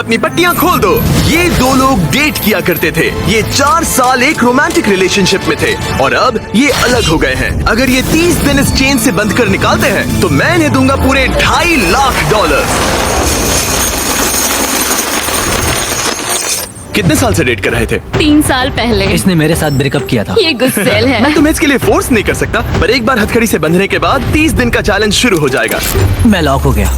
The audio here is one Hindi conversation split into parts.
अपनी पट्टियां खोल दो। ये दो लोग डेट किया करते थे। ये 4 साल एक रोमांटिक रिलेशनशिप में थे और अब ये अलग हो गए हैं। अगर ये 30 दिन इस चेन से बंद कर निकालते हैं तो मैं इन्हें दूंगा पूरे $2.5 लाख। कितने साल से डेट कर रहे थे? 3 साल पहले। इसने मेरे साथ ब्रेकअप किया था। ये गुस्सेल है। मैं तुम्हें इसके लिए फोर्स नहीं कर सकता, पर एक बार हथकड़ी से बंधने के बाद 30 दिन का चैलेंज शुरू हो जाएगा। मैं लॉक हो गया।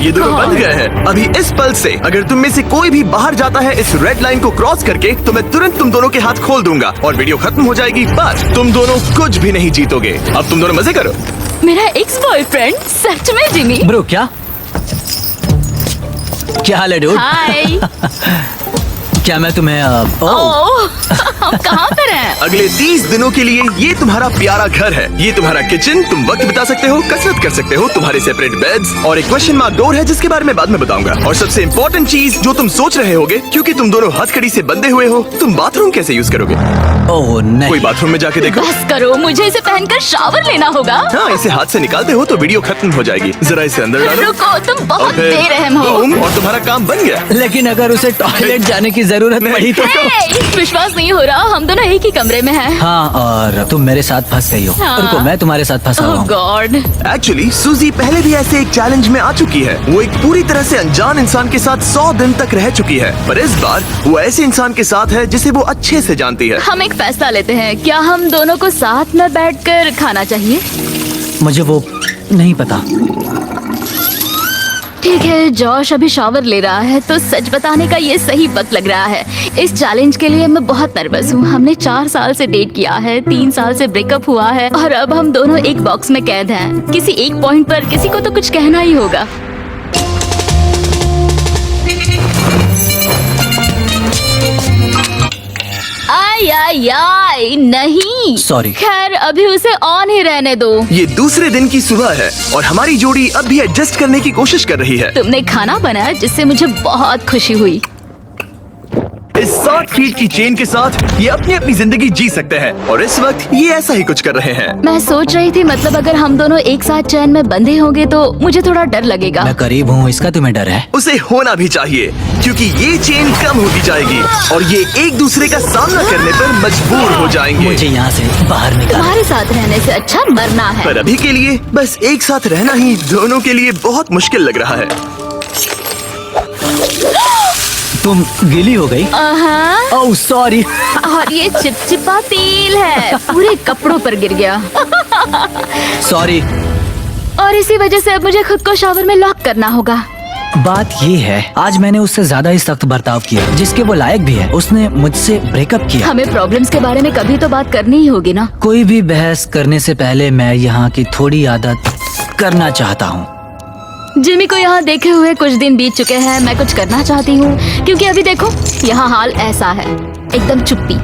ये दोनों बंध गए हैं। अभी इस पल से अगर तुम में से कोई भी बाहर जाता है इस रेड लाइन को क्रॉस करके, तो मैं तुरंत तुम दोनों के हाथ खोल दूंगा और वीडियो खत्म हो जाएगी। पर तुम दोनों कुछ भी नहीं जीतोगे। अब तुम दोनों मजे करो। मेरा एक्स बॉयफ्रेंड सच में जिमी। ब्रो क्या हाल है डूड? हाय। क्या मैं तुम्हें हम कहाँ पर हैं? अगले 30 दिनों के लिए ये तुम्हारा प्यारा घर है। ये तुम्हारा किचन, तुम वक्त बिता सकते हो, कसरत कर सकते हो, तुम्हारे सेपरेट बेड्स और एक क्वेश्चन मार्क डोर है जिसके बारे में बाद में बताऊंगा। और सबसे इम्पोर्टेंट चीज जो तुम सोच रहे होगे, क्योंकि तुम दोनों हथकड़ी से बंधे हुए हो, तुम बाथरूम कैसे यूज करोगे? ओह नहीं। कोई बाथरूम में जाके देखो। बस करो, मुझे इसे पहनकर शावर लेना होगा। हाँ, इसे हाथ से निकालते हो तो वीडियो खत्म हो जाएगी। जरा इसे अंदर डालो। रुको, तुम बहुत और फिर बेरहम हो। बूम, और तुम्हारा काम बन गया। लेकिन अगर उसे टॉयलेट जाने की जरूरत पड़ी तो हे, विश्वास नहीं हो रहा, हम दोनों एक ही कमरे में हैं। हाँ, और तुम मेरे साथ फंस गई हो। हाँ। रुको, मैं तुम्हारे साथ फंसा हुआ ओह हूँ। गॉड। एक्चुअली सूजी पहले भी ऐसे एक चैलेंज में आ चुकी है। वो एक पूरी तरह से अनजान इंसान के साथ 100 दिन तक रह चुकी है, पर इस बार वो ऐसे इंसान के साथ है जिसे वो अच्छे से जानती है। हम एक फैसला लेते हैं, क्या हम दोनों को साथ में बैठकर खाना चाहिए? मुझे वो नहीं पता। ठीक है, जॉश अभी शावर ले रहा है तो सच बताने का ये सही वक्त लग रहा है। इस चैलेंज के लिए मैं बहुत नर्वस हूँ। हमने 4 साल से डेट किया है, 3 साल से ब्रेकअप हुआ है और अब हम दोनों एक बॉक्स में कैद हैं। किसी एक पॉइंट पर किसी को तो कुछ कहना ही होगा। आई नहीं। Sorry। खैर, अभी उसे ऑन ही रहने दो। ये दूसरे दिन की सुबह है और हमारी जोड़ी अब भी एडजस्ट करने की कोशिश कर रही है। तुमने खाना बनाया जिससे मुझे बहुत खुशी हुई। इस 60 फीट की चेन के साथ ये अपनी अपनी जिंदगी जी सकते हैं और इस वक्त ये ऐसा ही कुछ कर रहे हैं। मैं सोच रही थी, मतलब अगर हम दोनों एक साथ चैन में बंधे होंगे तो मुझे थोड़ा डर लगेगा। मैं करीब हूँ, इसका तुम्हें डर है? उसे होना भी चाहिए, क्योंकि ये चेन कम होती जाएगी और ये एक दूसरे का सामना करने पर मजबूर हो जाएंगे। मुझे यहाँ से बाहर निकाल। तुम्हारे साथ रहने से अच्छा मरना है। पर अभी के लिए बस एक साथ रहना ही दोनों के लिए बहुत मुश्किल लग रहा है। तुम गीली हो गई? Oh sorry. और ये चिपचिपा तेल है, पूरे कपड़ों पर गिर गया। सॉरी। और इसी वजह से अब मुझे खुद को शावर में लॉक करना होगा। बात ये है, आज मैंने उससे ज्यादा ही सख्त बर्ताव किया, जिसके वो लायक भी है। उसने मुझसे ब्रेकअप किया। हमें प्रॉब्लम्स के बारे में कभी तो बात करनी ही होगी ना। कोई भी बहस करने से पहले मैं यहाँ की थोड़ी आदत करना चाहता हूँ। जिमी को यहाँ देखे हुए कुछ दिन बीत चुके हैं। मैं कुछ करना चाहती हूँ, क्योंकि अभी देखो यहाँ हाल ऐसा है, एकदम चुप्पी,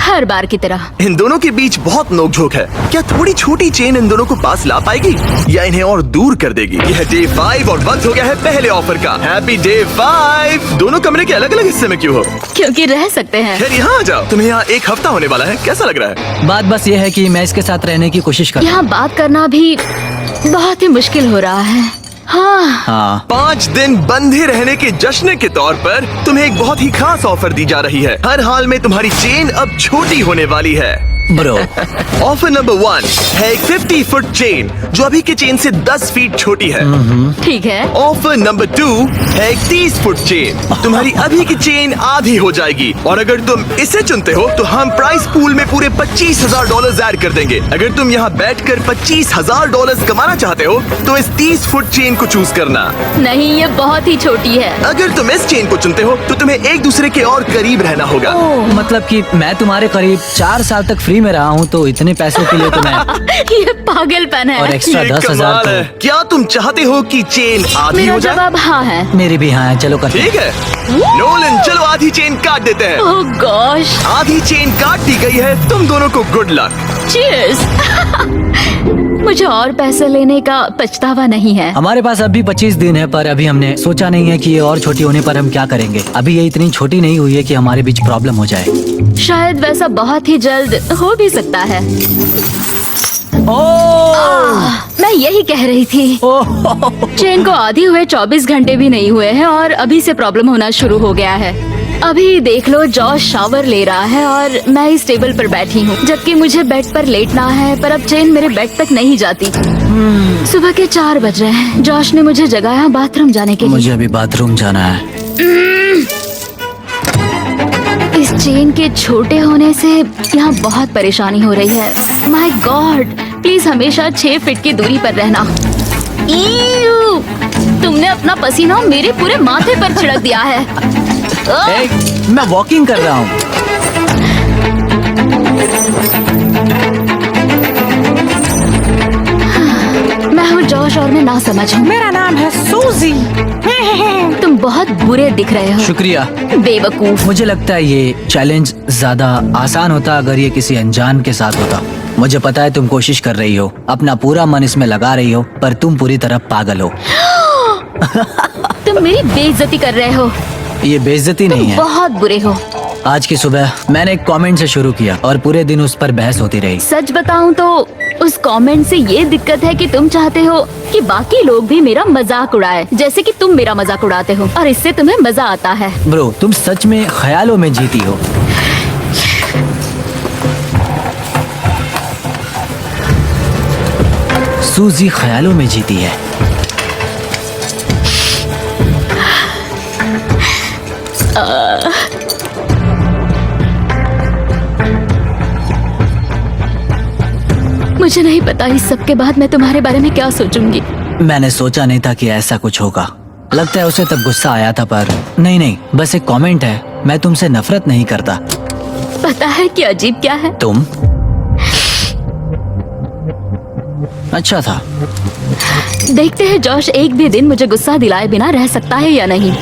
हर बार की तरह। इन दोनों के बीच बहुत नोकझोंक है। क्या थोड़ी छोटी चेन इन दोनों को पास ला पाएगी या इन्हें और दूर कर देगी? यह डे 5 और वक्त हो गया है पहले ऑफर का। Happy day 5। दोनों कमरे के अलग अलग हिस्से में क्यों हो? क्योंकि रह सकते हैं। खैर यहाँ आ जाओ। तुम्हें यहाँ 1 हफ्ता होने वाला है, कैसा लग रहा है? बात बस ये है कि मैं इसके साथ रहने की कोशिश कर। यहाँ बात करना भी बहुत ही मुश्किल हो रहा है। हाँ। 5 दिन बंधे रहने के जश्न के तौर पर तुम्हें एक बहुत ही खास ऑफर दी जा रही है। हर हाल में तुम्हारी चेन अब छोटी होने वाली है। ब्रो। ऑफर नंबर 1 है एक 50 फुट चेन जो अभी के चेन से 10 फीट छोटी है। ठीक है। ऑफर नंबर 2 है एक 30 फुट चेन। तुम्हारी अभी की चेन आधी हो जाएगी और अगर तुम इसे चुनते हो तो हम प्राइस पूल में पूरे $25,000 ऐड कर देंगे। अगर तुम यहाँ बैठकर $25,000 कमाना चाहते हो तो इस 30 फुट चेन को चूज करना। नहीं, ये बहुत ही छोटी है। अगर तुम इस चेन को चुनते हो तो तुम्हें एक दूसरे के और करीब रहना होगा। मतलब कि मैं तुम्हारे करीब 4 साल तक फ्री में रहा हूँ, तो इतने पैसों के लिए तो मैं ये पागलपन है। और एक्स्ट्रा ये 10,000 कमाल है। तो क्या तुम चाहते हो कि चेन आधी मेरा हो जाए? जवाब हाँ है। मेरी भी हाँ है। चलो करते हैं। ठीक है नोलन, चलो आधी चेन काट देते हैं। ओह गॉश। आधी चेन काट दी गई है। तुम दोनों को गुड लक। चीयर्स। मुझे और पैसे लेने का पछतावा नहीं है। हमारे पास अभी 25 दिन है, पर अभी हमने सोचा नहीं है कि ये और छोटी होने पर हम क्या करेंगे। अभी ये इतनी छोटी नहीं हुई है कि हमारे बीच प्रॉब्लम हो जाए। शायद वैसा बहुत ही जल्द हो भी सकता है। मैं यही कह रही थी। चेन को आधी हुए 24 घंटे भी नहीं हुए हैं और अभी से प्रॉब्लम होना शुरू हो गया है। अभी देख लो, जॉश शावर ले रहा है और मैं इस टेबल पर बैठी हूँ, जबकि मुझे बेड पर लेटना है, पर अब चेन मेरे बेड तक नहीं जाती। सुबह के 4 बज रहे हैं। जॉश ने मुझे जगाया बाथरूम जाने के लिए। मुझे अभी बाथरूम जाना है। इस चेन के छोटे होने से यहाँ बहुत परेशानी हो रही है। माय गॉड, प्लीज हमेशा 6 फीट की दूरी पर रहना। ईऊ! तुमने अपना पसीना मेरे पूरे माथे पर छिड़क दिया है। मैं वॉकिंग कर रहा हूँ। मैं हूँ जॉश और मैं ना समझ हूँ। मेरा नाम है सूजी। तुम बहुत बुरे दिख रहे हो। शुक्रिया। बेवकूफ। मुझे लगता है ये चैलेंज ज्यादा आसान होता अगर ये किसी अनजान के साथ होता। मुझे पता है तुम कोशिश कर रही हो, अपना पूरा मन इसमें लगा रही हो, पर तुम पूरी तरह पागल हो। तुम मेरी बेइज्जती कर रहे हो। ये बेइज्जती नहीं है। बहुत बुरे हो। आज की सुबह मैंने एक कमेंट से शुरू किया और पूरे दिन उस पर बहस होती रही। सच बताऊं तो उस कमेंट से ये दिक्कत है कि तुम चाहते हो कि बाकी लोग भी मेरा मजाक उड़ाए, जैसे कि तुम मेरा मजाक उड़ाते हो, और इससे तुम्हें मजा आता है। ब्रो, तुम सच में ख्यालों में जीती हो। सूजी ख्यालों में जीती है। मुझे नहीं पता इस सब के बाद मैं तुम्हारे बारे में क्या सोचूंगी। मैंने सोचा नहीं था कि ऐसा कुछ होगा। लगता है उसे तब गुस्सा आया था, पर नहीं, बस एक कमेंट है। मैं तुमसे नफरत नहीं करता। पता है कि अजीब क्या है? तुम अच्छा था। देखते हैं जॉश एक भी दिन मुझे गुस्सा दिलाए बिना रह सकता है या नहीं।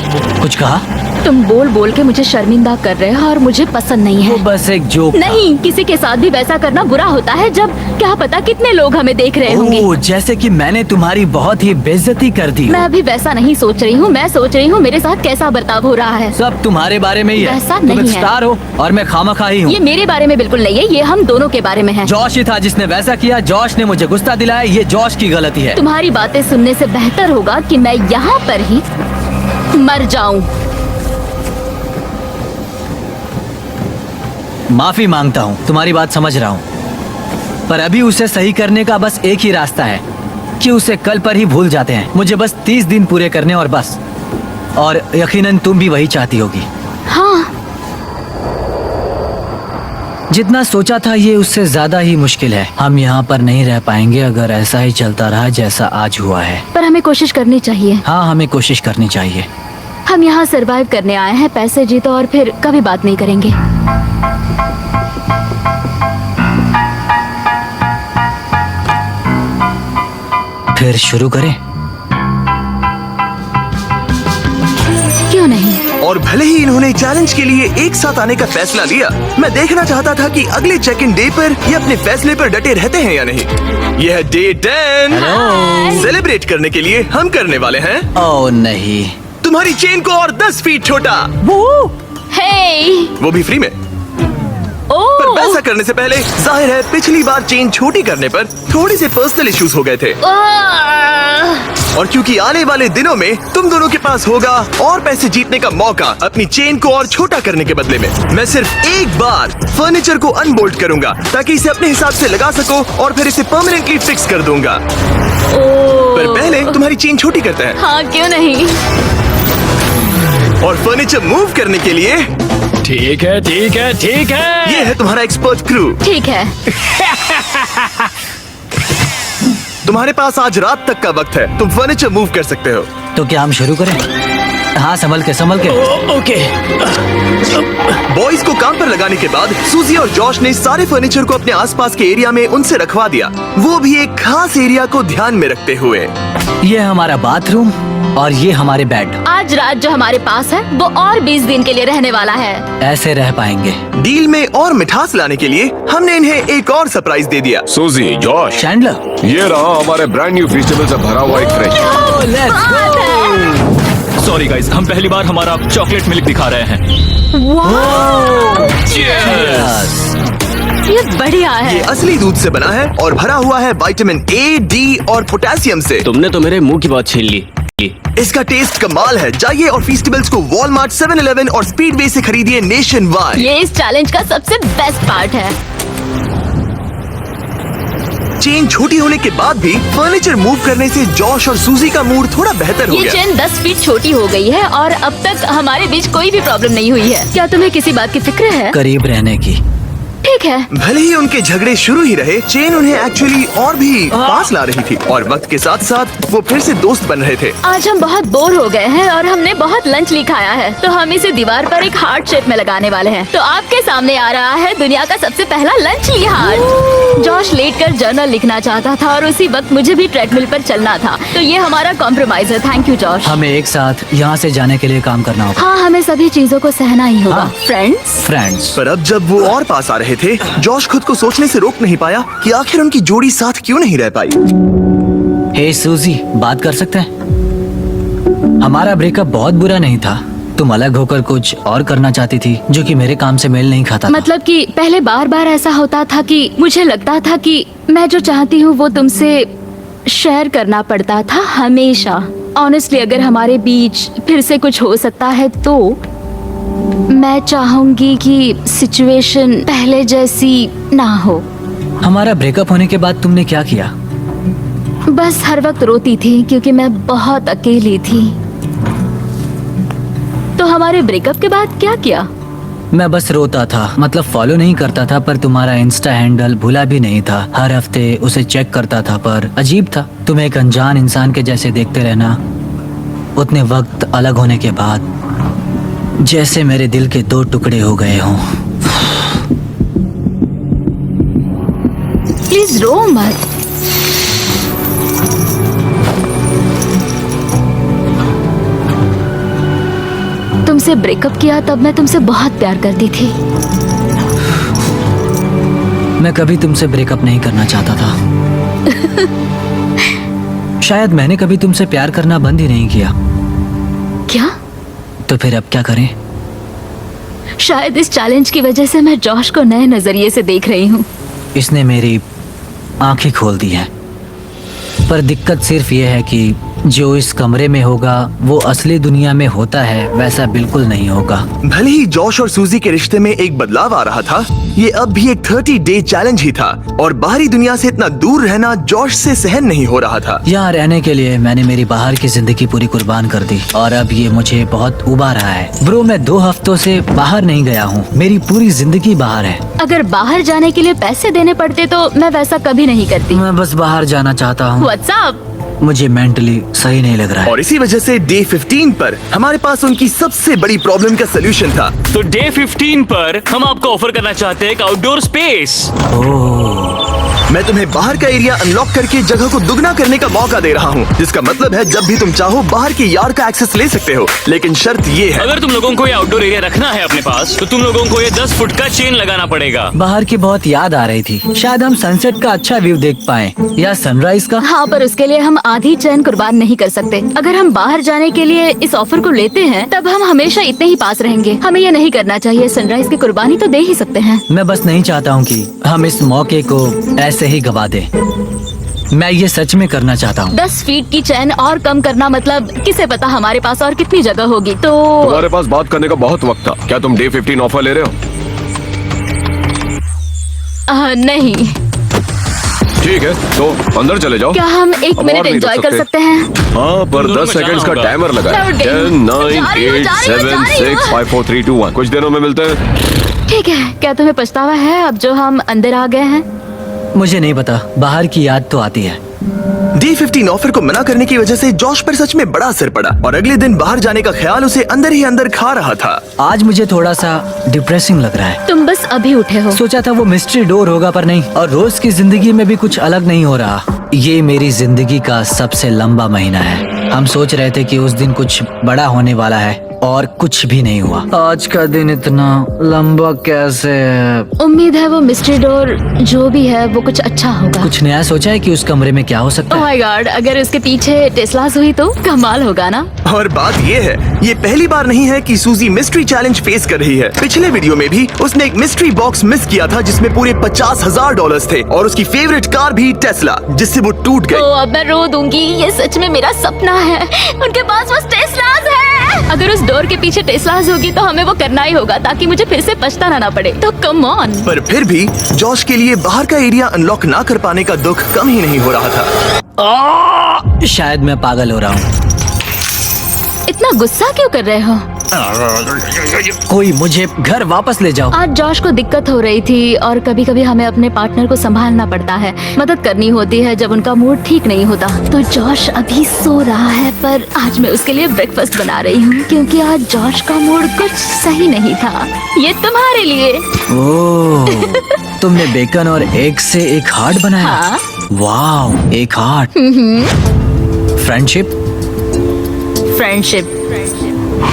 कुछ कहा? तुम बोल बोल के मुझे शर्मिंदा कर रहे हो और मुझे पसंद नहीं वो है। बस एक जोक। नहीं, किसी के साथ भी वैसा करना बुरा होता है जब क्या पता कितने लोग हमें देख रहे होंगे। ओह, जैसे कि मैंने तुम्हारी बहुत ही बेइज्जती कर दी हो। मैं अभी वैसा नहीं सोच रही हूँ। मैं सोच रही हूँ मेरे साथ कैसा बर्ताव हो रहा है। सब तुम्हारे बारे में ही है। वैसा तुम नहीं एक है। स्टार हो और मैं खामखा ही हूँ। ये मेरे बारे में बिल्कुल नहीं है, ये हम दोनों के बारे में है। जॉश ही था जिसने वैसा किया। जॉश ने मुझे गुस्सा दिलाया। ये जॉश की गलती है। तुम्हारी बातें सुनने से बेहतर होगा कि मैं यहाँ पर ही मर जाऊं। माफी मांगता हूँ, तुम्हारी बात समझ रहा हूँ, पर अभी उसे सही करने का बस एक ही रास्ता है कि उसे कल पर ही भूल जाते हैं। मुझे बस 30 दिन पूरे करने और बस। और यकीनन तुम भी वही चाहती होगी। हाँ, जितना सोचा था ये उससे ज्यादा ही मुश्किल है। हम यहाँ पर नहीं रह पाएंगे अगर ऐसा ही चलता रहा जैसा आज हुआ है। पर हमें कोशिश करनी चाहिए। हाँ, हमें कोशिश करनी चाहिए। हम यहाँ सरवाइव करने आए हैं, पैसे जीतो और फिर कभी बात नहीं करेंगे। फिर शुरू करें? क्यों नहीं? और भले ही इन्होंने चैलेंज के लिए एक साथ आने का फैसला लिया, मैं देखना चाहता था कि अगले चेक इन डे पर ये अपने फैसले पर डटे रहते हैं या नहीं। यह है डे 10। सेलिब्रेट करने के लिए हम करने वाले हैं ओह नहीं। तुम्हारी चेन को और 10 फीट छोटा, हे, वो भी फ्री में। पर वैसा करने से पहले जाहिर है पिछली बार चेन छोटी करने पर थोड़े से पर्सनल इश्यूज हो गए थे, और क्योंकि आने वाले दिनों में तुम दोनों के पास होगा और पैसे जीतने का मौका अपनी चेन को और छोटा करने के बदले में, मैं सिर्फ एक बार फर्नीचर को अनबोल्ट करूंगा ताकि इसे अपने हिसाब से लगा सको और फिर इसे परमानेंटली फिक्स कर दूंगा। पर पहले तुम्हारी चेन छोटी करते हैं। हाँ, क्यों नहीं? और फर्नीचर मूव करने के लिए ठीक है ठीक है ठीक है। ये है तुम्हारा एक्सपर्ट क्रू। ठीक है। तुम्हारे पास आज रात तक का वक्त है, तुम फर्नीचर मूव कर सकते हो। तो क्या हम शुरू करें? हाँ, संभल के संभल के। ओके। बॉयज को काम पर लगाने के बाद सूजी और जॉश ने सारे फर्नीचर को अपने आसपास के एरिया में उनसे रखवा दिया, वो भी एक खास एरिया को ध्यान में रखते हुए। ये हमारा बाथरूम और ये हमारे बेड। आज रात जो हमारे पास है वो और 20 दिन के लिए रहने वाला है। ऐसे रह पाएंगे। डील में और मिठास लाने के लिए हमने इन्हें एक और सरप्राइज दे दिया। सूजी, जॉश, चैंडलर, ये रहा हमारे ब्रांड न्यू वेजिटेबल से भरा हुआ एक फ्रेश। सॉरी गाइस, हम पहली बार हमारा चॉकलेट मिल्क दिखा रहे हैं। वाह! Cheers! ये बढ़िया है। ये असली दूध से बना है और भरा हुआ है विटामिन ए, डी और पोटेशियम से। तुमने तो मेरे मुंह की बात छीन ली। इसका टेस्ट कमाल है। जाइए और फीस्टिवल्स को वॉलमार्ट, 7-Eleven और स्पीडवे से खरीदिए नेशन वाइड। ये इस चैलेंज का सबसे बेस्ट पार्ट है। चेन छोटी होने के बाद भी फर्नीचर मूव करने से जॉश और सूजी का मूड थोड़ा बेहतर हो ये गया। चेन 10 फीट छोटी हो गई है और अब तक हमारे बीच कोई भी प्रॉब्लम नहीं हुई है। क्या तुम्हें किसी बात की फिक्र है? करीब रहने की। ठीक है। भले ही उनके झगड़े शुरू ही रहे, चेन उन्हें एक्चुअली और भी पास ला रही थी और वक्त के साथ साथ वो फिर से दोस्त बन रहे थे। आज हम बहुत बोर हो गए हैं और हमने बहुत लंच लिखाया है, तो हम इसे दीवार पर एक हार्ट शेप में लगाने वाले हैं। तो आपके सामने आ रहा है दुनिया का सबसे पहला लंच हार्ट। जॉश लेटकर जर्नल लिखना चाहता था और उसी वक्त मुझे भी ट्रेडमिल पर चलना था, तो ये हमारा कॉम्प्रोमाइज है। Thank you Josh. हमें एक साथ यहाँ से जाने के लिए काम करना होगा। हाँ, हमें सभी चीजों को सहना ही होगा। हाँ। फ्रेंड्स। पर अब जब वो और पास आ रहे थे, जॉश खुद को सोचने से रोक नहीं पाया कि आखिर उनकी जोड़ी साथ क्यों नहीं रह पाई। हे सूजी, बात कर सकते हैं? हमारा ब्रेकअप बहुत बुरा नहीं था। तुम अलग होकर कुछ और करना चाहती थी जो कि मेरे काम से मेल नहीं खाता था। मतलब कि पहले बार बार ऐसा होता था कि मुझे लगता था कि मैं जो चाहती हूँ वो तुमसे शेयर करना पड़ता था हमेशा। ऑनेस्टली अगर हमारे बीच फिर से कुछ हो सकता है तो मैं चाहूंगी कि सिचुएशन पहले जैसी ना हो। हमारा ब्रेकअप होने के बाद तुमने क्या किया? बस हर वक्त रोती थी क्योंकि मैं बहुत अकेली थी। तो हमारे ब्रेकअप के बाद क्या किया? मैं बस रोता था, मतलब फॉलो नहीं करता था, पर तुम्हारा इंस्टा हैंडल भूला भी नहीं था। हर हफ्ते उसे चेक करता था, पर अजीब था, तुम एक अनजान इंसान के जैसे देखते रहना। उतने वक्त अलग होने के बाद जैसे मेरे दिल के 2 टुकड़े हो गए हों। प्लीज रो मत। तुमसे ब्रेकअप किया तब मैं तुमसे बहुत प्यार करती थी। मैं कभी तुमसे ब्रेकअप नहीं करना चाहता था। शायद मैंने कभी तुमसे प्यार करना बंद ही नहीं किया। क्या? तो फिर अब क्या करें? शायद इस चैलेंज की वजह से मैं जॉश को नए नजरिए से देख रही हूँ। इसने मेरी आंखें खोल दी हैं। पर दिक्कत सिर्फ ये है कि जो इस कमरे में होगा वो असली दुनिया में होता है वैसा बिल्कुल नहीं होगा। भले ही जॉश और सूजी के रिश्ते में एक बदलाव आ रहा था, ये अब भी एक 30-डे चैलेंज ही था और बाहरी दुनिया से इतना दूर रहना जॉश से सहन नहीं हो रहा था। यहाँ रहने के लिए मैंने मेरी बाहर की जिंदगी पूरी कुर्बान कर दी और अब ये मुझे बहुत उबा रहा है। ब्रो, मैं 2 हफ्तों से बाहर नहीं गया हूँ। मेरी पूरी जिंदगी बाहर है। अगर बाहर जाने के लिए पैसे देने पड़ते तो मैं वैसा कभी नहीं करती। मैं बस बाहर जाना चाहता हूँ। व्हाट्सएप। मुझे मेंटली सही नहीं लग रहा है। और इसी वजह से डे 15 पर हमारे पास उनकी सबसे बड़ी प्रॉब्लम का सोल्यूशन था। तो डे 15 पर हम आपको ऑफर करना चाहते हैं एक आउटडोर स्पेस। मैं तुम्हें बाहर का एरिया अनलॉक करके जगह को दुगना करने का मौका दे रहा हूँ, जिसका मतलब है जब भी तुम चाहो बाहर के यार्ड का एक्सेस ले सकते हो। लेकिन शर्त ये है, अगर तुम लोगों को ये आउटडोर एरिया रखना है अपने पास तो तुम लोगों को ये 10 फुट का चेन लगाना पड़ेगा। बाहर की बहुत याद आ रही थी। शायद हम सनसेट का अच्छा व्यू देख पाए या सनराइज का। हाँ, पर उसके लिए हम आधी चैन कुर्बान नहीं कर सकते। अगर हम बाहर जाने के लिए इस ऑफर को लेते हैं तब हम हमेशा इतने ही पास रहेंगे। हमें ये नहीं करना चाहिए। सनराइज की कुर्बानी तो दे ही सकते हैं। मैं बस नहीं चाहता हूँ कि हम इस मौके को ऐसे ही गवा दें। मैं ये सच में करना चाहता हूँ। 10 फीट की चैन और कम करना मतलब किसे पता हमारे पास और कितनी जगह होगी। तो तुम्हारे पास बात करने का बहुत वक्त था। क्या तुम डे 15 ऑफर ले रहे हो? नहीं। ठीक है, तो अंदर चले जाओ। क्या हम 1 अब मिनट और नहीं एंजॉय रुक कर सकते। सकते हैं? हाँ, पर दोनों 10 को जाना सेकंड्स का होगा। टाइमर लगा है। मैं उठ गई 10, हूँ। 9, जा रही हूँ, 8, जा रही हूँ, 7, जा रही 6, हूँ। 5, 4, 3, 2, 1। कुछ दिनों में मिलते हैं। ठीक है। क्या तुम्हें पछतावा है अब जो हम अंदर आ गए हैं? मुझे नहीं पता, बाहर की याद तो आती है। डे 15 ऑफर को मना करने की वजह से जॉश पर सच में बड़ा असर पड़ा और अगले दिन बाहर जाने का ख्याल उसे अंदर ही अंदर खा रहा था। आज मुझे थोड़ा सा डिप्रेसिंग लग रहा है। तुम बस अभी उठे हो। सोचा था वो मिस्ट्री डोर होगा, पर नहीं। और रोज की जिंदगी में भी कुछ अलग नहीं हो रहा। ये मेरी जिंदगी का सबसे लंबा महीना है। हम सोच रहे थे कि उस दिन कुछ बड़ा होने वाला है, और कुछ भी नहीं हुआ। आज का दिन इतना लंबा कैसे है? उम्मीद है वो मिस्ट्री डोर जो भी है वो कुछ अच्छा होगा। कुछ नया सोचा है कि उस कमरे में क्या हो सकता ओह है? माय गॉड, अगर उसके पीछे टेस्लास हुई तो कमाल होगा ना। और बात ये है, ये पहली बार नहीं है कि सूजी मिस्ट्री चैलेंज फेस कर रही है। पिछले वीडियो में भी उसने एक मिस्ट्री बॉक्स मिस किया था जिसमें पूरे $50,000 थे और उसकी फेवरेट कार भी टेस्ला, जिससे वो टूट गई। तो अब मैं रो दूंगी, ये सच में मेरा सपना है। उनके पास बस टेस्लास है। अगर उस डोर के पीछे टेस्लास होगी तो हमें वो करना ही होगा ताकि मुझे फिर से पछताना ना पड़े। तो कम ऑन। पर फिर भी जॉश के लिए बाहर का एरिया अनलॉक ना कर पाने का दुख कम ही नहीं हो रहा था। शायद मैं पागल हो रहा हूँ। इतना गुस्सा क्यों कर रहे हो? कोई मुझे घर वापस ले जाओ। आज जॉश को दिक्कत हो रही थी और कभी कभी हमें अपने पार्टनर को संभालना पड़ता है, मदद करनी होती है जब उनका मूड ठीक नहीं होता। तो जॉश अभी सो रहा है, पर आज मैं उसके लिए ब्रेकफास्ट बना रही हूँ क्योंकि आज जॉश का मूड कुछ सही नहीं था। ये तुम्हारे लिए। ओह, तुमने बेकन और एग से एक हार्ट बनाया? हाँ। वाह, एक हार्ट। फ्रेंडशिप। फ्रेंडशिप।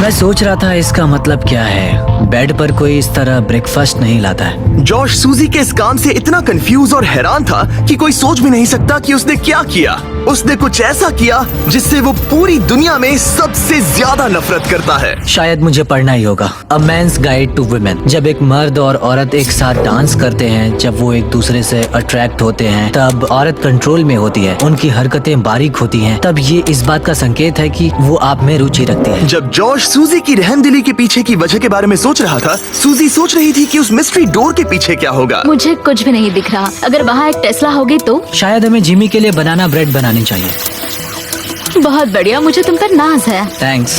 मैं सोच रहा था इसका मतलब क्या है। बेड पर कोई इस तरह ब्रेकफास्ट नहीं लाता है। जॉश सूजी के इस काम से इतना कंफ्यूज और हैरान था कि कोई सोच भी नहीं सकता कि उसने क्या किया। उसने कुछ ऐसा किया जिससे वो पूरी दुनिया में सबसे ज्यादा नफरत करता है। शायद मुझे पढ़ना ही होगा। अ मैन्स गाइड टू वुमेन। जब एक मर्द और औरत एक साथ डांस करते हैं, जब वो एक दूसरे से अट्रैक्ट होते हैं, तब औरत कंट्रोल में होती है, उनकी हरकतें बारीक होती हैं, तब ये इस बात का संकेत है कि वो आप में रुचि रखती है। जब जॉश सूजी की रहमदिली के पीछे की वजह के बारे में सोच रहा था, सूजी सोच रही थी कि उस मिस्ट्री डोर के पीछे क्या होगा। मुझे कुछ भी नहीं दिख रहा। अगर वहाँ एक टेस्ला होगी तो? शायद हमें जिमी के लिए बनाना ब्रेड बनानी चाहिए। बहुत बढ़िया, मुझे तुम पर नाज है। थैंक्स।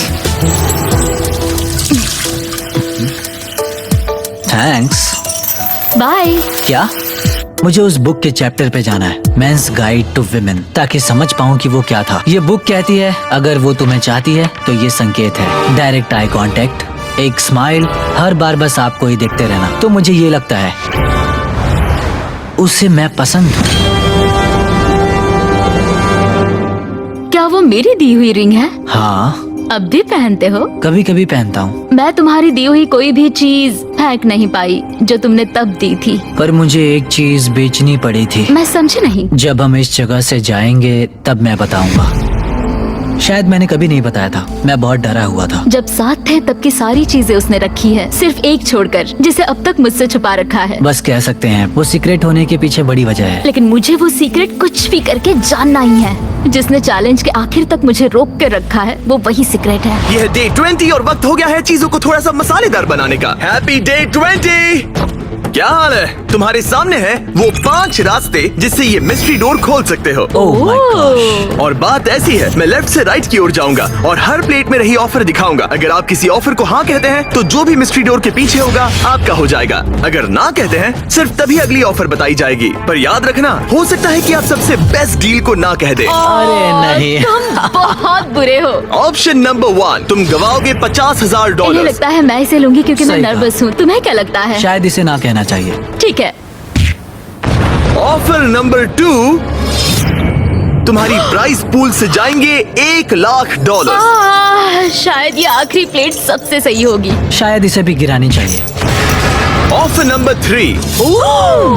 थैंक्स। बाय। क्या? मुझे उस बुक के चैप्टर पे जाना है, मेंस गाइड टू विमेन, ताकि समझ पाऊं कि वो क्या था। ये बुक कहती है अगर वो तुम्हें चाहती है तो ये संकेत है। डायरेक्ट आई कांटेक्ट, एक स्माइल, हर बार बस आपको ही देखते रहना। तो मुझे ये लगता है उसे मैं पसंद हूँ। क्या वो मेरी दी हुई रिंग है? हाँ, अब भी पहनते हो? कभी कभी पहनता हूँ। मैं तुम्हारी दी हुई कोई भी चीज फेंक नहीं पाई जो तुमने तब दी थी। पर मुझे एक चीज बेचनी पड़ी थी। मैं समझी नहीं। जब हम इस जगह से जाएंगे तब मैं बताऊंगा। शायद मैंने कभी नहीं बताया था, मैं बहुत डरा हुआ था। जब साथ थे तब की सारी चीजें उसने रखी है, सिर्फ एक छोड़कर, जिसे अब तक मुझसे छुपा रखा है। बस कह सकते हैं वो सीक्रेट होने के पीछे बड़ी वजह है। लेकिन मुझे वो सीक्रेट कुछ भी करके जानना ही है। जिसने चैलेंज के आखिर तक मुझे रोक कर रखा है वो वही सीक्रेट है। यह डे 20 और वक्त हो गया है चीजों को थोड़ा सा मसालेदार बनाने का। Happy day 20। क्या हाल है? तुम्हारे सामने है वो 5 रास्ते जिससे ये मिस्ट्री डोर खोल सकते हो। Oh my gosh. और बात ऐसी है, मैं लेफ्ट से राइट की ओर जाऊंगा और हर प्लेट में रही ऑफर दिखाऊंगा। अगर आप किसी ऑफर को हाँ कहते हैं तो जो भी मिस्ट्री डोर के पीछे होगा आपका हो जाएगा। अगर ना कहते हैं सिर्फ तभी अगली ऑफर बताई जाएगी। पर याद रखना, हो सकता है कि आप सबसे बेस्ट डील को ना कह दे। अरे नहीं। तुम बहुत बुरे हो। ऑप्शन नंबर 1, तुम गवाओगे इन्हें $50,000। लगता है मैं इसे लूंगी क्योंकि मैं सही कहा। नर्वस हूँ। तुम्हें क्या लगता है? शायद इसे ना कहना चाहिए। ठीक है। ऑफर नंबर 2, तुम्हारी प्राइस पूल से जाएंगे $1,00,000। शायद ये आखिरी प्लेट सबसे सही होगी। शायद इसे भी गिरानी चाहिए। ऑफर नंबर 3,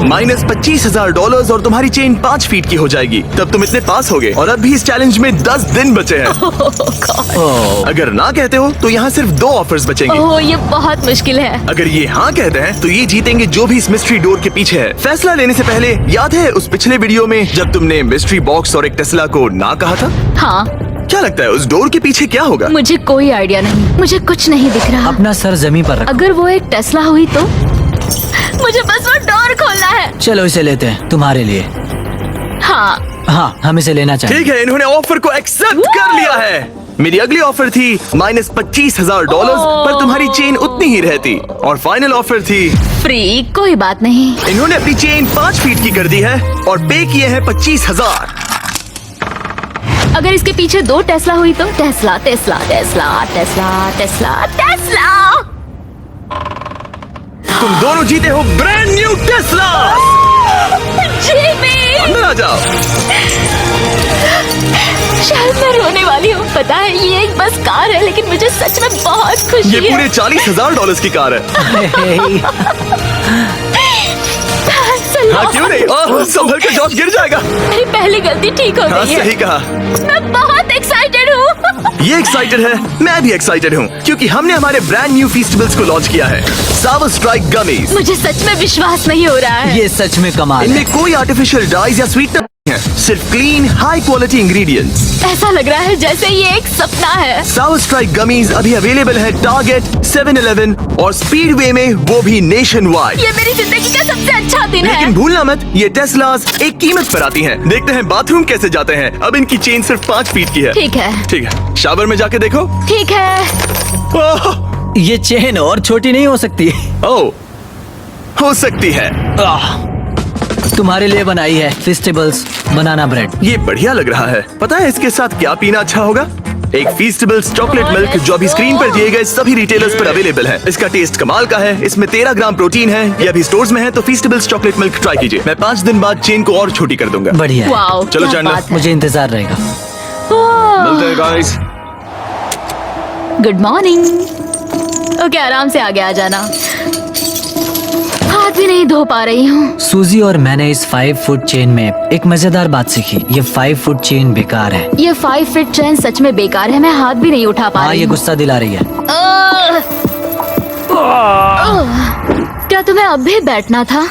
माइनस $25,000 और तुम्हारी चेन 5 फीट की हो जाएगी। तब तुम इतने पास होगे और अब भी इस चैलेंज में 10 दिन बचे हैं। ओह, अगर ना कहते हो तो यहाँ सिर्फ 2 ऑफर्स बचेंगे। ओह, ये बहुत मुश्किल है। अगर ये हाँ कहते हैं तो ये जीतेंगे जो भी इस मिस्ट्री डोर के पीछे है। फैसला लेने से पहले याद है उस पिछले वीडियो में जब तुमने मिस्ट्री बॉक्स और एक टेस्ला को ना कहा था? हाँ। क्या लगता है उस डोर के पीछे क्या होगा? मुझे कोई आइडिया नहीं, मुझे कुछ नहीं दिख रहा। अपना सर जमीन पर रखो। अगर वो एक टेस्ला हुई तो मुझे बस वो डोर खोलना है। चलो इसे लेते हैं तुम्हारे लिए। हाँ। हाँ, हम इसे लेना चाहिए। ठीक है, इन्होंने ऑफर को एक्सेप्ट कर लिया है। मेरी अगली ऑफर थी माइनस $25,000, पर तुम्हारी चेन उतनी ही रहती। और फाइनल ऑफर थी फ्री। कोई बात नहीं। इन्होंने अपनी चेन 5 फीट की कर दी है और पे किए हैं $25,000। अगर इसके पीछे 2 टेस्ला हुई तो? Tesla Tesla Tesla Tesla Tesla Tesla. तुम दोनों जीते हो ब्रांड न्यू टेस्ला। जिमी! अंदर आ जाओ। शायद मैं रोने वाली हूँ। पता है ये एक बस कार है, लेकिन मुझे सच में बहुत खुशी ये है। पूरे $40,000 की कार है। हाँ क्यों नहीं? ओह, संभल कर जॉर्ज गिर जाएगा। मेरी पहली गलती ठीक हो हाँ गई है। सही कहा। मैं बहुत एक्साइटेड हूँ। ये एक्साइटेड है, मैं भी एक्साइटेड हूँ क्योंकि हमने हमारे ब्रांड न्यू फीस्टिवल्स को लॉन्च किया है, सावर स्ट्राइक गमीज। मुझे सच में विश्वास नहीं हो रहा है। ये सच में कमाल है। इनमें कोई आर्टिफिशियल डाइज या स्वीटनर नहीं है, सिर्फ क्लीन हाई क्वालिटी इंग्रेडिएंट्स। ऐसा लग रहा है जैसे ये एक सपना है। सावर स्ट्राइक गमीज अभी अवेलेबल है टारगेट, 7-Eleven और स्पीडवे में, वो भी नेशन वाइड। ये मेरी जिंदगी का सबसे अच्छा दिन है। लेकिन भूलना मत, ये टेस्लास एक कीमत पर आती हैं। देखते हैं बाथरूम कैसे जाते हैं। अब इनकी चेन सिर्फ 5 फीट की है। ठीक है, ठीक है, शावर में जाके देखो। ठीक है। ओह, ये चेन और छोटी नहीं हो सकती। ओह, हो सकती है। तुम्हारे लिए बनाई है फेस्टिवल्स बनाना ब्रेड। ये बढ़िया लग रहा है। पता है इसके साथ क्या पीना अच्छा होगा? एक फीस्टिबल्स चॉकलेट मिल्क जो अभी स्क्रीन पर दिए गए सभी रिटेलर्स पर अवेलेबल है। इसका टेस्ट कमाल का है। इसमें 13 ग्राम प्रोटीन है। ये अभी स्टोर्स में है, तो फीस्टिबल्स चॉकलेट मिल्क ट्राई कीजिए। मैं 5 दिन बाद चेन को और छोटी कर दूंगा। बढ़िया है। वाओ, चलो क्या जानना। बात है। मुझे इंतजार रहेगा। मिलते हैं गाइस। Good morning. ओके, आराम से आगे आ जाना। हाथ भी नहीं धो पा रही हूँ। सूजी और मैंने इस 5 फुट चेन में एक मजेदार बात सीखी। ये 5 फुट चेन बेकार है। ये 5 फीट चेन सच में बेकार है। मैं हाथ भी नहीं उठा पा हाँ, रही ये हूँ। गुस्सा दिला रही है। क्या तुम्हें अब भी बैठना था?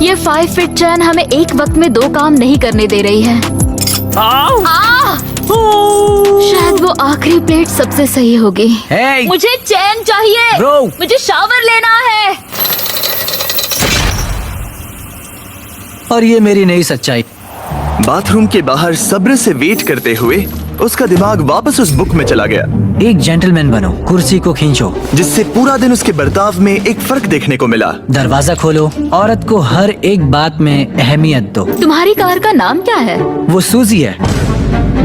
ये 5 फीट चेन हमें एक वक्त में 2 काम नहीं करने दे रही है। शायद वो आखिरी प्लेट सबसे सही होगी। Hey! मुझे चैन चाहिए। Bro! मुझे शावर लेना है। और ये मेरी नई सच्चाई। बाथरूम के बाहर सब्र से वेट करते हुए उसका दिमाग वापस उस बुक में चला गया, एक जेंटलमैन बनो, कुर्सी को खींचो, जिससे पूरा दिन उसके बर्ताव में एक फर्क देखने को मिला। दरवाजा खोलो, औरत को हर एक बात में अहमियत दो। तुम्हारी कार का नाम क्या है? वो सूजी है।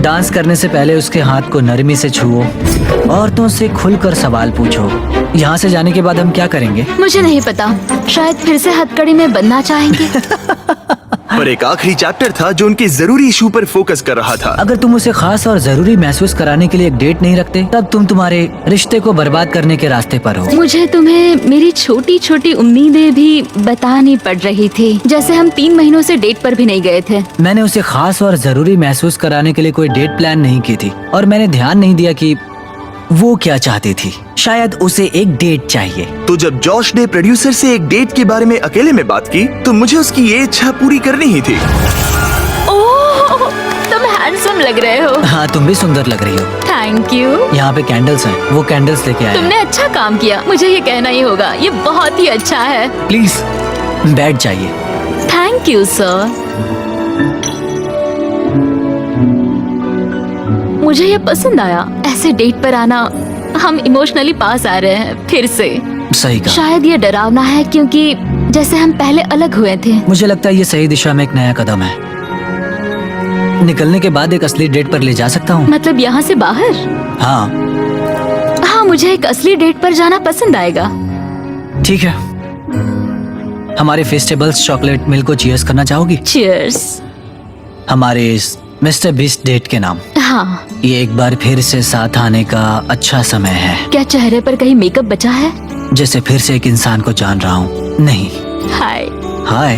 डांस करने से पहले उसके हाथ को नरमी से छुओ, औरतों से खुलकर सवाल पूछो। यहाँ से जाने के बाद हम क्या करेंगे? मुझे नहीं पता। शायद फिर से हथकड़ी में बनना चाहेंगे। पर एक आखिरी चैप्टर था जो उनके जरूरी इशू पर फोकस कर रहा था। अगर तुम उसे खास और जरूरी महसूस कराने के लिए एक डेट नहीं रखते, तब तुम तुम्हारे रिश्ते को बर्बाद करने के रास्ते पर हो। मुझे तुम्हें मेरी छोटी छोटी उम्मीदें भी बतानी पड़ रही थी। जैसे हम 3 महीनों से डेट पर भी नहीं गए थे। मैंने उसे खास और जरूरी महसूस कराने के लिए कोई डेट प्लान नहीं की थी, और मैंने ध्यान नहीं दिया कि वो क्या चाहती थी। शायद उसे एक डेट चाहिए। तो जब जॉश ने प्रोड्यूसर से एक डेट के बारे में अकेले में बात की, तो मुझे उसकी ये इच्छा पूरी करनी ही थी। ओह, तुम हैंडसम लग रहे हो। हाँ, तुम भी सुंदर लग रही हो। Thank you. यहाँ पे कैंडल्स हैं, वो कैंडल्स लेके आए। तुमने अच्छा काम किया। मुझे ये कहना ही होगा, ये बहुत ही अच्छा है। प्लीज बैठ जाइए। Thank you sir. मुझे ये पसंद आया। ऐसे डेट पर आना, हम इमोशनली पास आ रहे हैं फिर से। सही कहा। शायद ये डरावना है क्योंकि जैसे हम पहले अलग हुए थे। मुझे लगता है ये सही दिशा में एक नया कदम है। निकलने के बाद एक असली डेट पर ले जा सकता हूँ। मतलब यहाँ से बाहर? हाँ हाँ, मुझे एक असली डेट पर जाना पसंद आएगा। ठीक है। हमारे फेस्टिवल्स चॉकलेट मिल्क को चीयर्स करना चाहोगी? चीयर्स। हमारे इस मिस्टर बीस्ट डेट के नाम। हाँ। ये एक बार फिर से साथ आने का अच्छा समय है। क्या चेहरे पर कहीं मेकअप बचा है? जैसे फिर से एक इंसान को जान रहा हूँ। नहीं। हाय। हाय।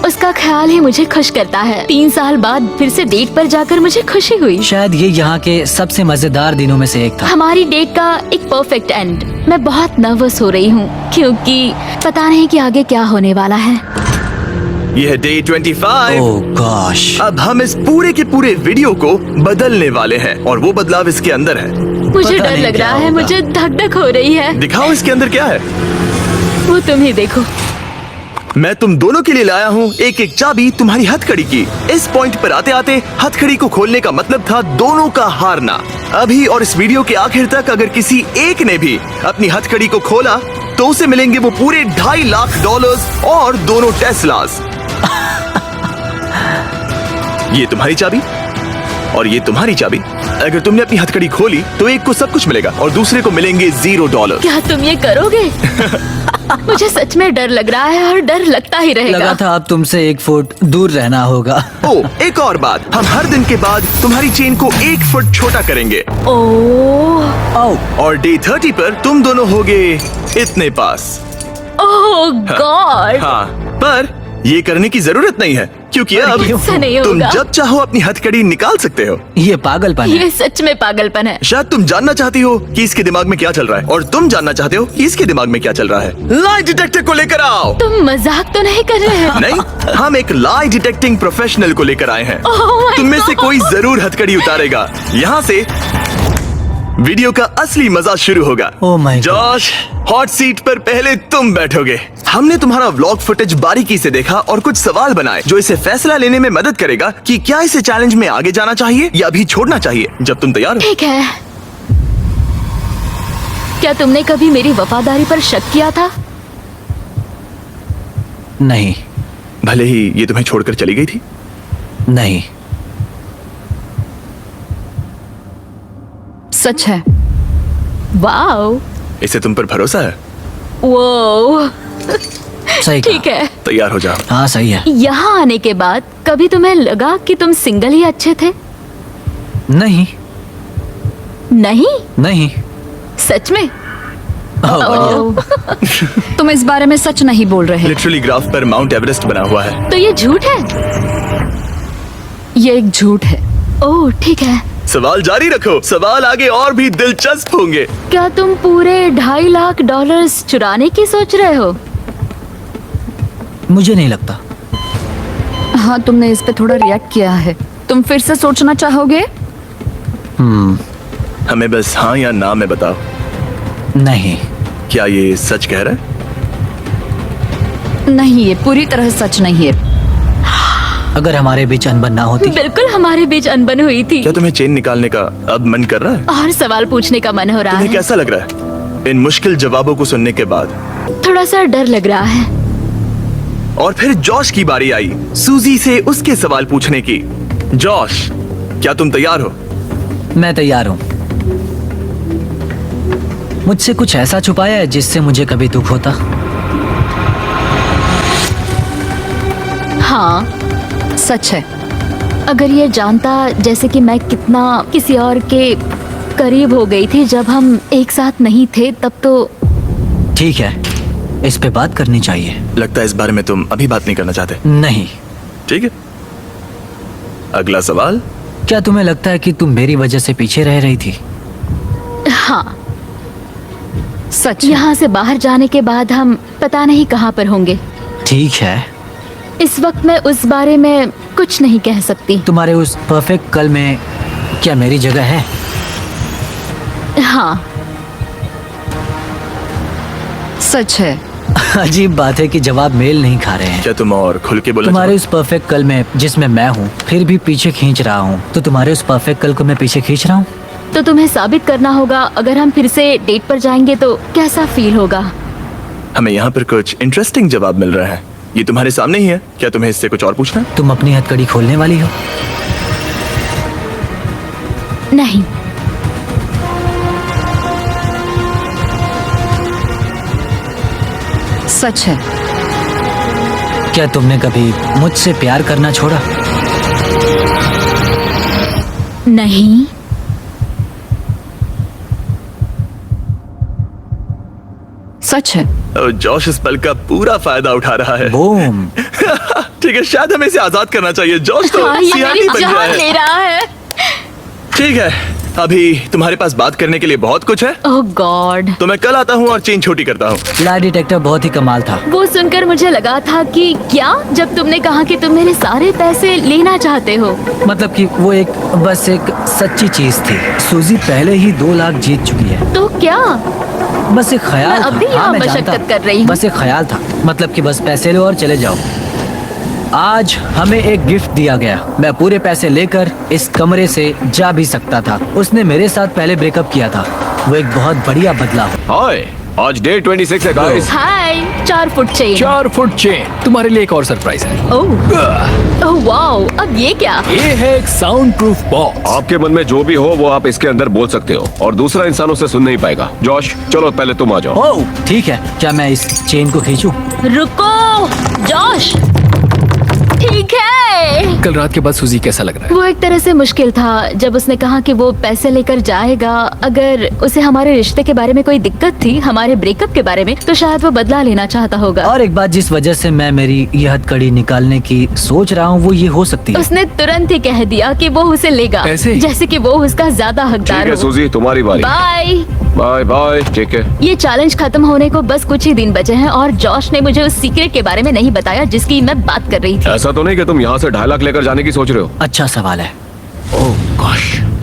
उसका ख्याल ही मुझे खुश करता है। 3 साल बाद फिर से डेट पर जाकर मुझे खुशी हुई। शायद ये यहाँ के सबसे मजेदार दिनों में से एक था। हमारी डेट का एक परफेक्ट एंड। मैं बहुत नर्वस हो रही हूँ क्योंकि पता नहीं कि आगे क्या होने वाला है। यह डे 25। ओह गॉश। अब हम इस पूरे के पूरे वीडियो को बदलने वाले हैं, और वो बदलाव इसके अंदर है। मुझे पता डर नहीं लग क्या रहा है। होगा। मुझे धक धक हो रही है। दिखाओ इसके अंदर क्या है। वो तुम ही देखो। मैं तुम दोनों के लिए लाया हूँ एक एक चाबी तुम्हारी हथकड़ी की। इस पॉइंट पर आते आते हथकड़ी को खोलने का मतलब था दोनों का हारना। अभी और इस वीडियो के आखिर तक अगर किसी एक ने भी अपनी हथकड़ी को खोला, तो उसे मिलेंगे वो पूरे $2.5 लाख और दोनों टेस्लास। ये तुम्हारी चाबी और ये तुम्हारी चाबी। अगर तुमने अपनी हथकड़ी खोली तो एक को सब कुछ मिलेगा और दूसरे को मिलेंगे $0। क्या तुम ये करोगे? मुझे सच में डर लग रहा है और डर लगता ही रहेगा। लगा था अब तुमसे 1 फुट दूर रहना होगा। ओ, एक और बात, हम हर दिन के बाद तुम्हारी चेन को 1 फुट छोटा करेंगे ओह और डे 30 पर तुम दोनों होगे इतने पास। ओह गॉड। हाँ, पर ये करने की जरूरत नहीं है क्योंकि अब ऐसा नहीं तुम होगा। जब चाहो अपनी हथकड़ी निकाल सकते हो। ये पागलपन है। ये सच में पागलपन है। शायद तुम जानना चाहती हो कि इसके दिमाग में क्या चल रहा है और तुम जानना चाहते हो कि इसके दिमाग में क्या चल रहा है। लाई डिटेक्टर को लेकर आओ। तुम मजाक तो नहीं कर रहे हो? नहीं, हम एक लाई डिटेक्टिंग प्रोफेशनल को लेकर आए हैं। Oh my तुम में से God! कोई जरूर हथकड़ी उतारेगा। यहाँ से वीडियो का असली मजा शुरू होगा। Oh my God! Josh, hot seat पर पहले तुम बैठोगे। हमने तुम्हारा व्लॉग फुटेज बारीकी से देखा और कुछ सवाल बनाए जो इसे फैसला लेने में मदद करेगा कि क्या इसे चैलेंज में आगे जाना चाहिए या अभी छोड़ना चाहिए। जब तुम तैयार हो। ठीक है। क्या तुमने कभी मेरी वफादारी पर शक किया था? नहीं, भले ही ये तुम्हें छोड़कर चली गई थी। नहीं, सच है। वाओ, इसे तुम पर भरोसा है। वो सही कहा। ठीक है। तैयार हो जाओ। हाँ सही है। यहाँ आने के बाद कभी तुम्हें लगा कि तुम सिंगल ही अच्छे थे? नहीं, नहीं, नहीं। सच में? ओह, बढ़िया। ओह, तुम इस बारे में सच नहीं बोल रहे। लिटरली ग्राफ पर माउंट एवरेस्ट बना हुआ है। तो ये झूठ है? ये एक झूठ है। ओह ठीक है। सवाल जारी रखो, सवाल आगे और भी दिलचस्प होंगे। क्या तुम पूरे $2.5 लाख चुराने की सोच रहे हो? मुझे नहीं लगता। हाँ, तुमने इस पे थोड़ा रिएक्ट किया है। तुम फिर से सोचना चाहोगे? हमें बस हाँ या ना में बताओ। नहीं, क्या ये सच कह रहा है? नहीं, ये पूरी तरह सच नहीं है। अगर हमारे बीच अनबन ना होती। बिल्कुल हमारे बीच अनबन हुई थी। क्या तुम्हें चेन निकालने का अब मन कर रहा है? और सवाल पूछने का मन हो रहा तुम्हें है। कैसा लग रहा है इन मुश्किल जवाबों को सुनने के बाद? थोड़ा सा डर लग रहा है। और फिर जॉश की बारी आई सूजी से उसके सवाल पूछने की। जॉश, क्या तुम तैयार हो? मैं तैयार हूँ। मुझसे कुछ ऐसा छुपाया है जिससे मुझे कभी दुख होता? हाँ, सच है। अगर ये जानता जैसे कि मैं कितना किसी और के करीब हो गई थी जब हम एक साथ नहीं थे, तब तो ठीक है, इस पे बात करनी चाहिए। लगता है इस बारे में तुम अभी बात नहीं करना चाहते। नहीं। ठीक है, अगला सवाल। क्या तुम्हें लगता है कि तुम मेरी वजह से पीछे रह रही थी? हाँ, सच है। यहाँ से बाहर जाने के बाद हम पता नहीं कहाँ पर होंगे। ठीक है, इस वक्त मैं उस बारे में कुछ नहीं कह सकती। तुम्हारे उस परफेक्ट कल में क्या मेरी जगह है? हाँ, सच है। अजीब बात है कि जवाब मेल नहीं खा रहे हैं। क्या तुम और खुल के बोलना तुम्हारे चाहोगे? उस परफेक्ट कल में जिसमें मैं हूँ फिर भी पीछे खींच रहा हूँ, तो तुम्हारे उस परफेक्ट कल को मैं पीछे खींच रहा हूँ। तो तुम्हें साबित करना होगा। अगर हम फिर से डेट पर जाएंगे तो कैसा फील होगा? हमें यहाँ पर कुछ इंटरेस्टिंग जवाब मिल रहा है। ये तुम्हारे सामने ही है। क्या तुम्हें इससे कुछ और पूछना है? तुम अपनी हथकड़ी खोलने वाली हो? नहीं। सच है। क्या तुमने कभी मुझसे प्यार करना छोड़ा? नहीं। सच है। जॉश इस पल का पूरा फायदा उठा रहा है। बूम। ठीक है, शायद हमें इसे आजाद करना चाहिए। जॉश तो हाँ, ये सीआईडी मेरी बन गया जान है। ले रहा है। ठीक है, अभी तुम्हारे पास बात करने के लिए बहुत कुछ है, ओह गॉड। तो मैं कल आता हूँ और चेन छोटी करता हूँ। लाई डिटेक्टर बहुत ही कमाल था। वो सुनकर मुझे लगा था कि क्या, जब तुमने कहा कि तुम मेरे सारे पैसे लेना चाहते हो। मतलब कि वो बस एक सच्ची चीज थी। सूजी पहले ही 2 लाख जीत चुकी है। तो क्या? बस एक ख्याल मैं था। अब भी यहाँ मैं मशक्कत जानता। कर रही हूँ। बस एक ख्याल था, मतलब कि बस पैसे लो और चले जाओ। आज हमें एक गिफ्ट दिया गया। मैं पूरे पैसे लेकर इस कमरे से जा भी सकता था। उसने मेरे साथ पहले ब्रेकअप किया था। वो एक बहुत बढ़िया बदलाव। हाय, आज डे 26 है गाइस। हाय 4 फुट चेन। 4 foot chain. तुम्हारे लिए एक और सरप्राइज है। ओह वाओ, अब ये क्या? ये है एक साउंड प्रूफ बॉक्स। आपके मन में जो भी हो वो आप इसके अंदर बोल सकते हो और दूसरा इंसान उसे सुन नहीं पाएगा। जॉश चलो पहले तुम आ जाओ। ओह ठीक है, क्या मैं इस चेन को खींचूं? रुको जॉश, ठीक है। कल रात के बाद सूजी कैसा लग रहा है? वो एक तरह से मुश्किल था जब उसने कहा कि वो पैसे लेकर जाएगा। अगर उसे हमारे रिश्ते के बारे में कोई दिक्कत थी, हमारे ब्रेकअप के बारे में, तो शायद वो बदला लेना चाहता होगा। और एक बात जिस वजह से मैं मेरी यह हथकड़ी निकालने की सोच रहा हूँ वो ये हो सकती है। उसने तुरंत ही कह दिया कि वो उसे लेगा, ऐसे? जैसे कि वो उसका ज्यादा ठीक हकदार है हो। सूजी तुम्हारी बारी। बाय। बाय बाय ठीक है। ये चैलेंज खत्म होने को बस कुछ ही दिन बचे हैं और जॉश ने मुझे उस सीक्रेट के बारे में नहीं बताया जिसकी मैं बात कर रही थी। ऐसा तो नहीं कि तुम यहाँ से 2.5 लाख लेकर जाने की सोच रहे हो? अच्छा सवाल है।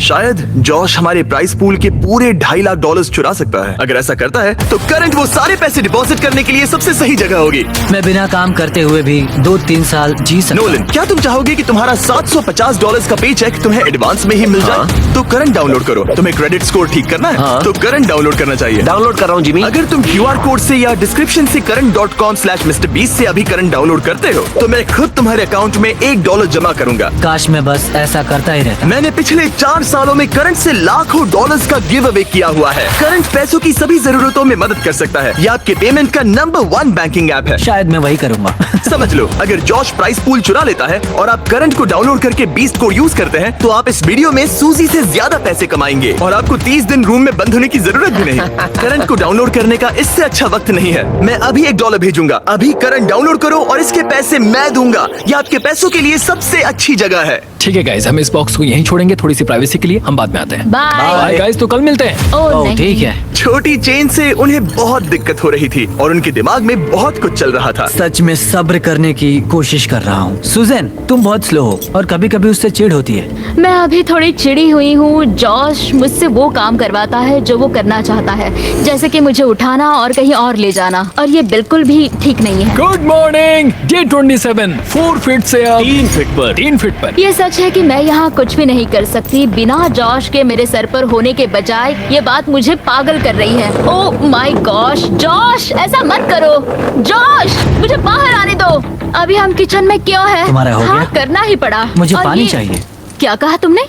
शायद जॉश हमारे प्राइस पूल के पूरे $2.5 लाख चुरा सकता है। अगर ऐसा करता है तो करंट वो सारे पैसे डिपॉजिट करने के लिए सबसे सही जगह होगी। मैं बिना काम करते हुए भी 2-3 साल जी सकता नोलन, हूँ। क्या तुम चाहोगे कि तुम्हारा $750 का पे चेक तुम्हें एडवांस में ही मिल जाए? तो करंट डाउनलोड करो। तुम्हें क्रेडिट स्कोर ठीक करना है तो करंट डाउनलोड करना चाहिए। डाउनलोड कर रहा हूँ जिमी। अगर तुम QR कोड से या डिस्क्रिप्शन से current.com/MrBeast से अभी करंट डाउनलोड करते हो तो मैं खुद तुम्हारे अकाउंट में $1 जमा करूंगा। काश मैं बस ऐसा करता ही रहता। मैंने पिछले 4 सालों में करंट से लाखों डॉलर्स का गिव अवे किया हुआ है। करंट पैसों की सभी जरूरतों में मदद कर सकता है। यह आपके पेमेंट का नंबर 1 बैंकिंग ऐप है। शायद मैं वही करूंगा। समझ लो, अगर जॉश प्राइस पूल चुरा लेता है और आप करंट को डाउनलोड करके बीस्ट को यूज करते हैं तो आप इस वीडियो में सूजी से ज्यादा पैसे कमाएंगे और आपको 30 दिन रूम में बंद होने की जरूरत भी नहीं। करंट को डाउनलोड करने का इससे अच्छा वक्त नहीं है। मैं अभी $1 भेजूंगा। अभी करंट डाउनलोड करो और इसके पैसे मैं दूंगा। यह आपके पैसों के लिए सबसे अच्छी जगह है। ठीक है गाइस, हम इस बॉक्स को यहीं छोड़ेंगे थोड़ी सी प्राइवेसी के लिए। हम बाद में आते हैं। बाय। बाय गाइस, तो कल मिलते हैं। ओह ओह नहीं। ठीक है। छोटी चेन से उन्हें बहुत दिक्कत हो रही थी और उनके दिमाग में बहुत कुछ चल रहा था। सच में सब्र करने की कोशिश कर रहा हूँ। सुजैन तुम बहुत स्लो हो और कभी कभी उससे चिढ़ होती है। मैं अभी थोड़ी चिड़ी हुई हूँ। जॉश मुझसे वो काम करवाता है जो वो करना चाहता है, जैसे कि मुझे उठाना और कहीं और ले जाना, और ये बिल्कुल भी ठीक नहीं है। Good morning. डे 27 4 फीट से अब 3 फीट पर। 3 फीट पर। ये सच है कि मैं यहाँ कुछ भी नहीं कर सकती बिना जॉश के मेरे सर पर होने के बजाय ये बात मुझे पागल कर रही है। ओह माय गॉश, जॉश ऐसा मत करो। जॉश मुझे बाहर आने दो। अभी हम किचन में क्यों हैं? तुम्हारा हो हाँ, गया? करना ही पड़ा। मुझे और पानी ये- चाहिए। क्या कहा तुमने?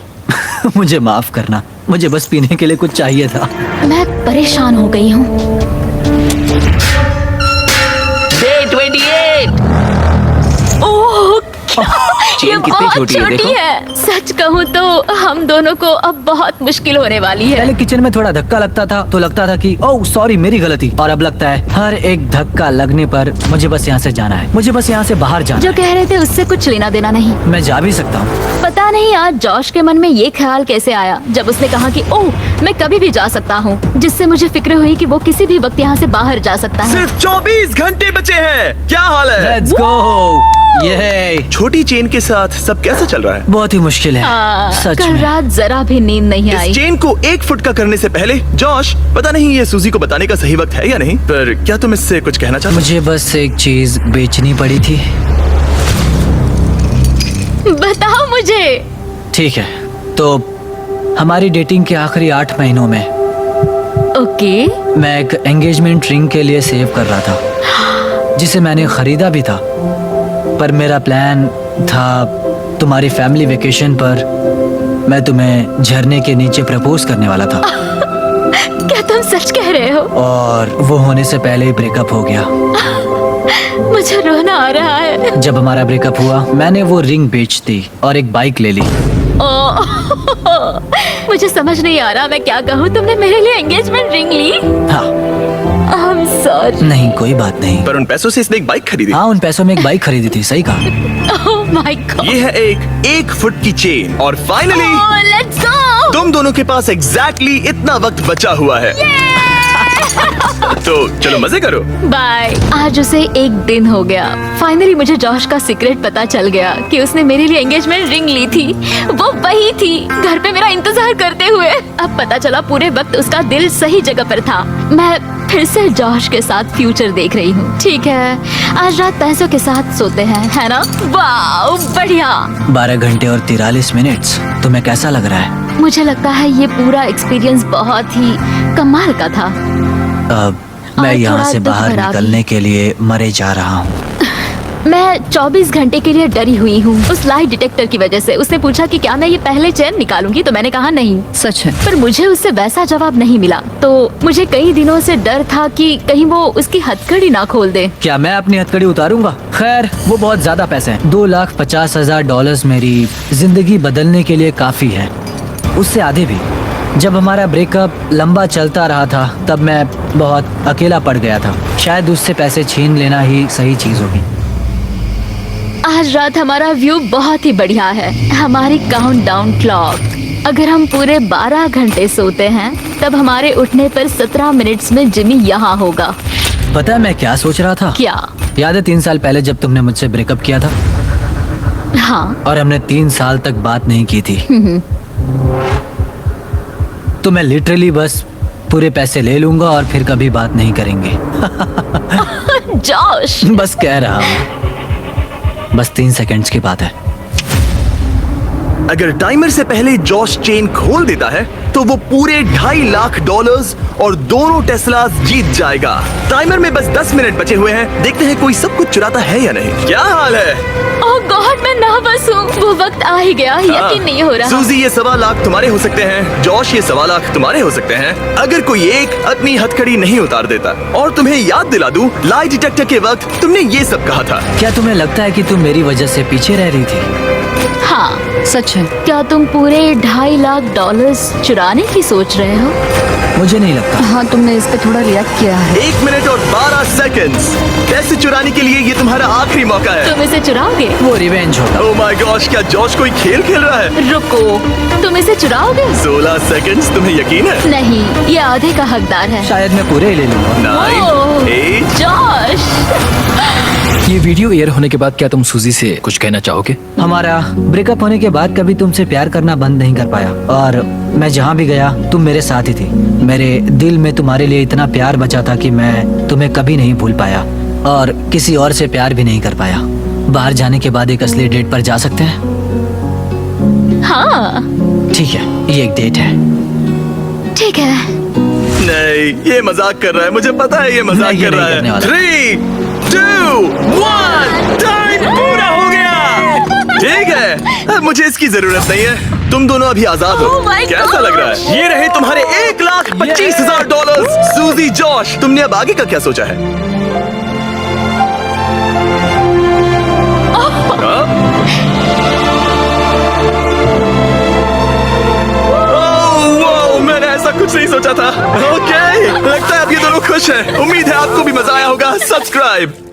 मुझे माफ करना, मुझे बस पीने के लिए कुछ चाहिए था। मैं परेशान हो गई हूँ। डे 28। ओह ये चेन कितनी बहुत छोटी है, देखो। है। सच कहूँ तो हम दोनों को अब बहुत मुश्किल होने वाली है। पहले किचन में थोड़ा धक्का लगता था तो लगता था कि ओह सॉरी मेरी गलती, और अब लगता है हर एक धक्का लगने पर मुझे बस यहाँ से जाना है, मुझे बस यहाँ से बाहर जाना जो है। कह रहे थे उससे कुछ लेना देना नहीं। मैं जा भी सकता हूँ। पता नहीं आज जॉश के मन में ये ख्याल कैसे आया जब उसने कहा कि ओह मैं कभी भी जा सकता हूँ, जिससे मुझे फिक्र हुई कि वो किसी भी वक्त यहाँ से बाहर जा सकता है। सिर्फ 24 घंटे बचे हैं। क्या हाल है? Let's go. ये छोटी चेन के साथ सब कैसा चल रहा है? बहुत ही मुश्किल है सच कल में। रात जरा भी नींद नहीं आई। इस चेन को 1 फुट का करने से पहले जॉश, पता नहीं ये सूजी को बताने का सही वक्त है या नहीं, पर क्या तुम इससे कुछ कहना चाहते मुझे बस एक चीज बेचनी पड़ी थी। बताओ मुझे। ठीक है, तो हमारी डेटिंग के आखिरी 8 महीनों में ओके। मैं एक एंगेजमेंट रिंग के लिए सेव कर रहा था, जिसे मैंने खरीदा भी था। पर मेरा प्लान था तुम्हारी फैमिली वेकेशन पर मैं तुम्हें झरने के नीचे प्रपोज करने वाला था, क्या तुम सच कह रहे हो? और वो होने से पहले ही ब्रेकअप हो गया। मुझे रोना आ रहा है। जब हमारा ब्रेकअप हुआ मैंने वो रिंग बेच दी और एक बाइक ले ली। मुझे समझ नहीं आ रहा मैं क्या कहूँ। तुमने मेरे लिए एंगेजमेंट रिंग ली? हाँ I'm sorry. नहीं कोई बात नहीं। पर उन पैसों से इसने एक बाइक खरीदी। हाँ उन पैसों में एक बाइक खरीदी थी, सही कहा। Oh my God. ये है एक फुट की चेन और फाइनली Oh, let's go. तुम दोनों के पास एग्जैक्टली इतना वक्त बचा हुआ है। तो चलो मजे करो। बाय। आज उसे 1 दिन हो गया। फाइनली मुझे जॉश का सीक्रेट पता चल गया कि उसने मेरे लिए एंगेजमेंट रिंग ली थी। वो वही थी घर पे मेरा इंतजार करते हुए। अब पता चला पूरे वक्त उसका दिल सही जगह पर था। मैं फिर से जॉश के साथ फ्यूचर देख रही हूँ। ठीक है, आज रात पैसों के साथ सोते हैं, है ना? वाह बढ़िया। 12 घंटे और 43 मिनट्स। तुम्हें कैसा लग रहा है? मुझे लगता है ये पूरा एक्सपीरियंस बहुत ही कमाल का था। मैं और यहाँ थोड़ा से दुख बाहर भरा भी। निकलने के लिए मरे जा रहा हूँ। मैं 24 घंटे के लिए डरी हुई हूँ उस लाई डिटेक्टर की वजह से। उसने पूछा कि क्या मैं ये पहले चेन निकालूंगी, तो मैंने कहा नहीं। सच है। पर मुझे उससे वैसा जवाब नहीं मिला, तो मुझे कई दिनों से डर था कि कहीं वो उसकी हथकड़ी ना खोल दे। क्या मैं अपनी हथकड़ी उतारूंगा? खैर, वो बहुत ज्यादा पैसे हैं। $2,50,000 मेरी जिंदगी बदलने के लिए काफी है, उससे आधे भी। जब हमारा ब्रेकअप लंबा चलता रहा था तब मैं बहुत अकेला पड़ गया था। शायद उससे पैसे छीन लेना ही सही चीज होगी। आज रात हमारा व्यू बहुत ही बढ़िया है। हमारी काउंटडाउन क्लॉक, अगर हम पूरे 12 घंटे सोते हैं तब हमारे उठने पर 17 मिनट्स में जिमी यहाँ होगा। पता है मैं क्या सोच रहा था? क्या? याद है 3 साल पहले जब तुमने मुझसे ब्रेकअप किया था हाँ। और हमने 3 साल तक बात नहीं की थी? तो मैं लिटरली बस पूरे पैसे ले लूंगा और फिर कभी बात नहीं करेंगे। जॉश, बस कह रहा हूँ, बस 3 सेकंड्स की बात है। अगर टाइमर से पहले जॉश चेन खोल देता है तो वो पूरे $2.5 लाख और दोनों टेस्लास जीत जाएगा। टाइमर में बस 10 मिनट बचे हुए हैं। देखते हैं कोई सब कुछ चुराता है या नहीं। क्या हाल है? ओह गॉड, मैं नर्वस हूँ। वो वक्त आ ही गया, यकीन नहीं हो रहा। सूजी, ये $1.25 लाख तुम्हारे हो सकते हैं। जॉश, ये $1.25 लाख तुम्हारे हो सकते हैं अगर कोई एक अपनी हथकड़ी नहीं उतार देता। और तुम्हें याद दिला दूं, लाई डिटेक्टर के वक्त तुमने ये सब कहा था। क्या तुम्हें लगता है कि तुम मेरी वजह से पीछे रह रही थी? हाँ। सच है। क्या तुम पूरे $2.5 लाख चुराने की सोच रहे हो? मुझे नहीं लगता। हाँ, तुमने इस पे थोड़ा रिएक्ट किया है। 1 मिनट और 12 सेकंड्स। पैसे चुराने के लिए ये तुम्हारा आखिरी मौका है। तुम इसे चुराओगे? वो रिवेंज होगा। ओह माय गॉश, क्या जॉश कोई खेल खेल रहा है? रुको, तुम इसे चुराओगे? 16 सेकंड्स। तुम्हें यकीन है? नहीं, ये आधे का हकदार है। शायद मैं पूरे ही ले लूंगा। 9, ओह, 8। जॉश, ये वीडियो एयर होने के बाद क्या तुम सूजी से कुछ कहना चाहोगे? हमारा ब्रेकअप होने के बाद कभी तुमसे प्यार करना बंद नहीं कर पाया, और मैं जहाँ भी गया तुम मेरे साथ ही थी। मेरे दिल में तुम्हारे लिए इतना प्यार बचा था कि मैं तुम्हें कभी नहीं भूल पाया और किसी और से प्यार भी नहीं कर पाया। बाहर जाने के बाद एक असली डेट पर जा सकते हैं? हाँ ठीक है, ये एक डेट है। ठीक है। नहीं, ये मजाक कर रहा है। मुझे पता है ये मजाक नहीं, ये कर रहा नहीं करने है। वाला। 3, 2, 1, टाइम पूरा हो गया। ठीक है, अब मुझे इसकी जरूरत नहीं है। तुम दोनों अभी आजाद हो। Oh my कैसा लग रहा है? ये रहे तुम्हारे $1,25,000। सूजी, जॉश, तुमने अब आगे का क्या सोचा है? हाँ? ओह, वाओ, मैंने ऐसा कुछ नहीं सोचा था। ओके, लगता है अब ये दोनों खुश हैं। उम्मीद है आपको भी मजा आया होगा। सब्सक्राइब